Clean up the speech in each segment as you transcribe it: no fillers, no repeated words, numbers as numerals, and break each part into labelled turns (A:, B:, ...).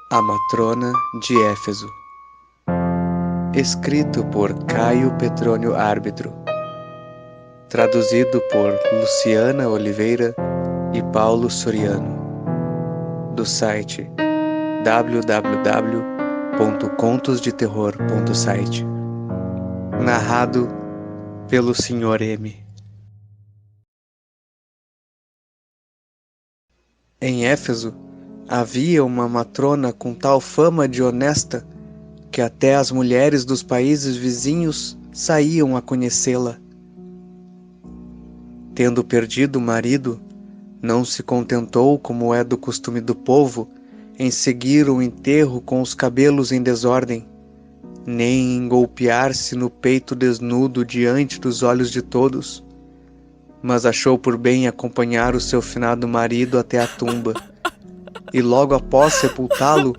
A: A Matrona de Éfeso. Escrito por Caio Petrônio Árbitro. Traduzido por Luciana Oliveira e Paulo Soriano. Do site www.contosdeterror.site. Narrado pelo Sr. M. Em Éfeso havia uma matrona com tal fama de honesta que até as mulheres dos países vizinhos saíam a conhecê-la. Tendo perdido o marido, não se contentou, como é do costume do povo, em seguir o enterro com os cabelos em desordem, nem em golpear-se no peito desnudo diante dos olhos de todos, mas achou por bem acompanhar o seu finado marido até a tumba, e logo após sepultá-lo,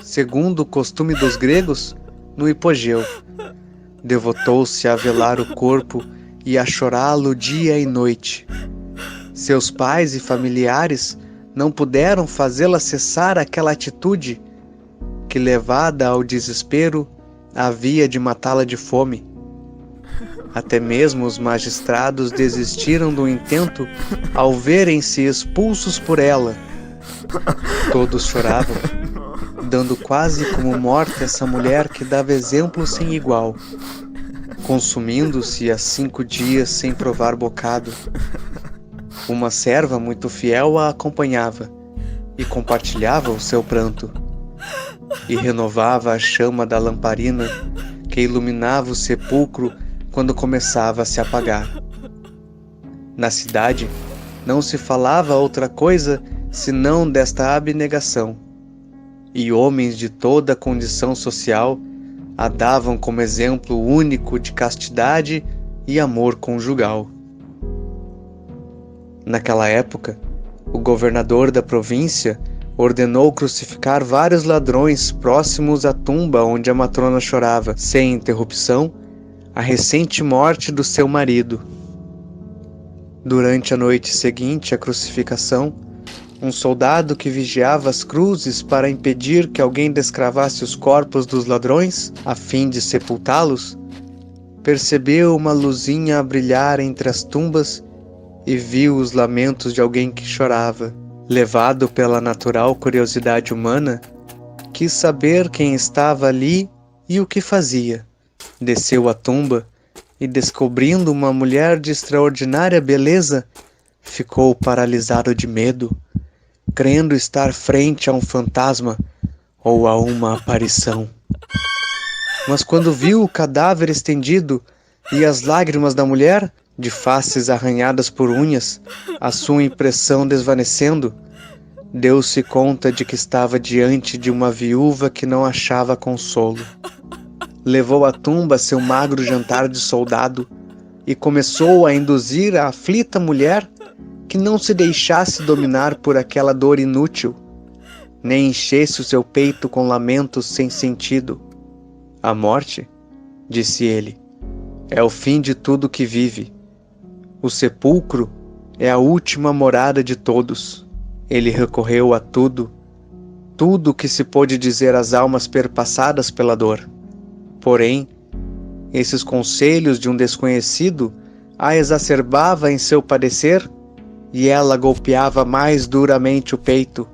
A: segundo o costume dos gregos, no hipogeu, devotou-se a velar o corpo e a chorá-lo dia e noite. Seus pais e familiares não puderam fazê-la cessar aquela atitude que, levada ao desespero, havia de matá-la de fome. Até mesmo os magistrados desistiram do intento ao verem-se expulsos por ela. Todos choravam, dando quase como morta essa mulher que dava exemplo sem igual, consumindo-se há 5 dias sem provar bocado. Uma serva muito fiel a acompanhava e compartilhava o seu pranto, e renovava a chama da lamparina que iluminava o sepulcro quando começava a se apagar. Na cidade não se falava outra coisa senão desta abnegação, e homens de toda a condição social a davam como exemplo único de castidade e amor conjugal. Naquela época, o governador da província ordenou crucificar vários ladrões próximos à tumba onde a matrona chorava, sem interrupção, a recente morte do seu marido. Durante a noite seguinte à crucificação, um soldado que vigiava as cruzes para impedir que alguém descravasse os corpos dos ladrões, a fim de sepultá-los, percebeu uma luzinha a brilhar entre as tumbas e viu os lamentos de alguém que chorava. Levado pela natural curiosidade humana, quis saber quem estava ali e o que fazia. Desceu à tumba e, descobrindo uma mulher de extraordinária beleza, ficou paralisado de medo, crendo estar frente a um fantasma ou a uma aparição. Mas quando viu o cadáver estendido e as lágrimas da mulher, de faces arranhadas por unhas, a sua impressão desvanecendo, deu-se conta de que estava diante de uma viúva que não achava consolo. Levou à tumba seu magro jantar de soldado e começou a induzir a aflita mulher que não se deixasse dominar por aquela dor inútil, nem enchesse o seu peito com lamentos sem sentido. A morte, disse ele, é o fim de tudo que vive. O sepulcro é a última morada de todos. Ele recorreu a tudo que se pôde dizer às almas perpassadas pela dor. Porém, esses conselhos de um desconhecido a exacerbava em seu padecer, e ela golpeava mais duramente o peito,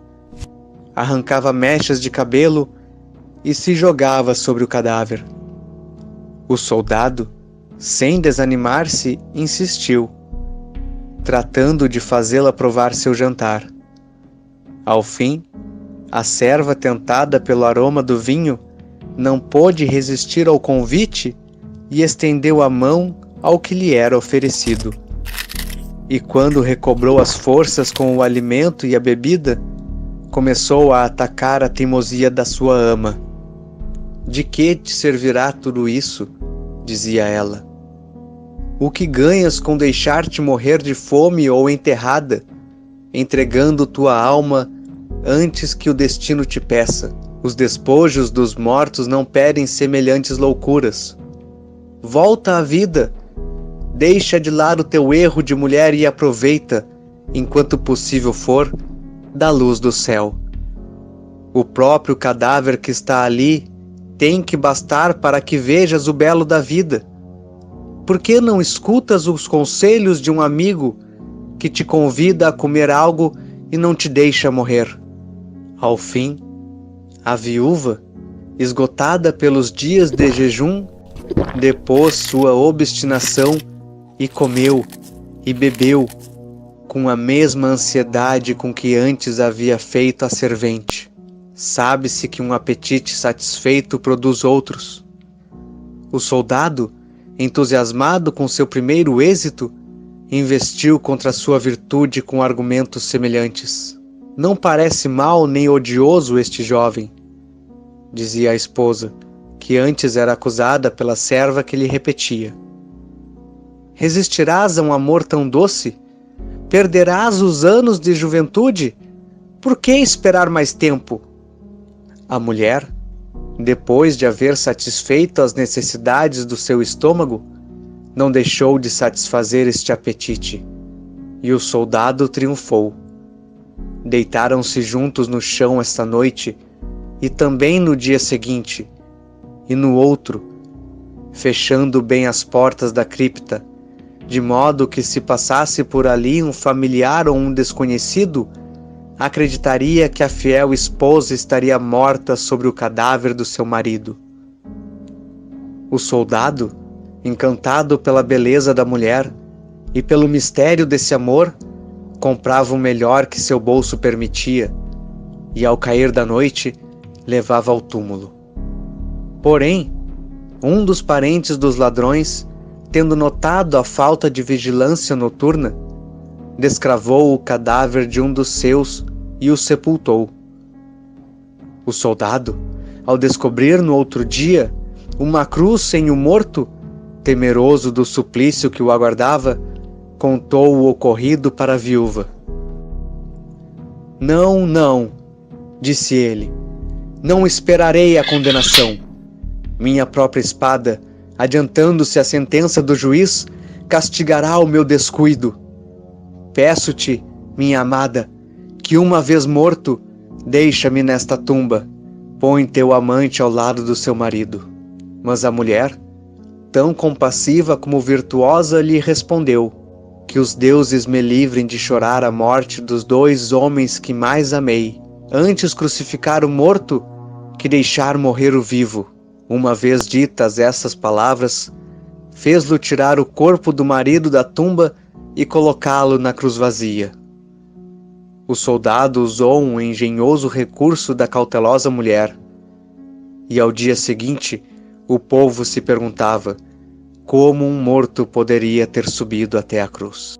A: arrancava mechas de cabelo e se jogava sobre o cadáver. O soldado, sem desanimar-se, insistiu, tratando de fazê-la provar seu jantar. Ao fim, a serva, tentada pelo aroma do vinho, não pôde resistir ao convite e estendeu a mão ao que lhe era oferecido. E quando recobrou as forças com o alimento e a bebida, começou a atacar a teimosia da sua ama. De que te servirá tudo isso? Dizia ela. O que ganhas com deixar-te morrer de fome ou enterrada, entregando tua alma antes que o destino te peça? Os despojos dos mortos não pedem semelhantes loucuras. Volta à vida, deixa de lado teu erro de mulher e aproveita, enquanto possível for, da luz do céu. O próprio cadáver que está ali tem que bastar para que vejas o belo da vida. Por que não escutas os conselhos de um amigo que te convida a comer algo e não te deixa morrer? Ao fim, a viúva, esgotada pelos dias de jejum, depôs sua obstinação e comeu e bebeu com a mesma ansiedade com que antes havia feito a servente. Sabe-se que um apetite satisfeito produz outros. O soldado, entusiasmado com seu primeiro êxito, investiu contra sua virtude com argumentos semelhantes. Não parece mau nem odioso este jovem, dizia a esposa, que antes era acusada pela serva que lhe repetia. Resistirás a um amor tão doce? Perderás os anos de juventude? Por que esperar mais tempo? A mulher, depois de haver satisfeito as necessidades do seu estômago, não deixou de satisfazer este apetite, e o soldado triunfou. Deitaram-se juntos no chão esta noite, e também no dia seguinte, e no outro, fechando bem as portas da cripta, de modo que se passasse por ali um familiar ou um desconhecido, acreditaria que a fiel esposa estaria morta sobre o cadáver do seu marido. O soldado, encantado pela beleza da mulher e pelo mistério desse amor, comprava o melhor que seu bolso permitia e, ao cair da noite, levava ao túmulo. Porém, um dos parentes dos ladrões, tendo notado a falta de vigilância noturna, descravou o cadáver de um dos seus e o sepultou. O soldado, ao descobrir no outro dia uma cruz sem o morto, temeroso do suplício que o aguardava, contou o ocorrido para a viúva. Não, não, disse ele, não esperarei a condenação. Minha própria espada, adiantando-se à sentença do juiz, castigará o meu descuido. Peço-te, minha amada, que uma vez morto, deixa-me nesta tumba, põe teu amante ao lado do seu marido. Mas a mulher, tão compassiva como virtuosa, lhe respondeu: que os deuses me livrem de chorar a morte dos dois homens que mais amei, antes crucificar o morto que deixar morrer o vivo. Uma vez ditas essas palavras, fez-lo tirar o corpo do marido da tumba e colocá-lo na cruz vazia. O soldado usou um engenhoso recurso da cautelosa mulher, e ao dia seguinte o povo se perguntava como um morto poderia ter subido até a cruz.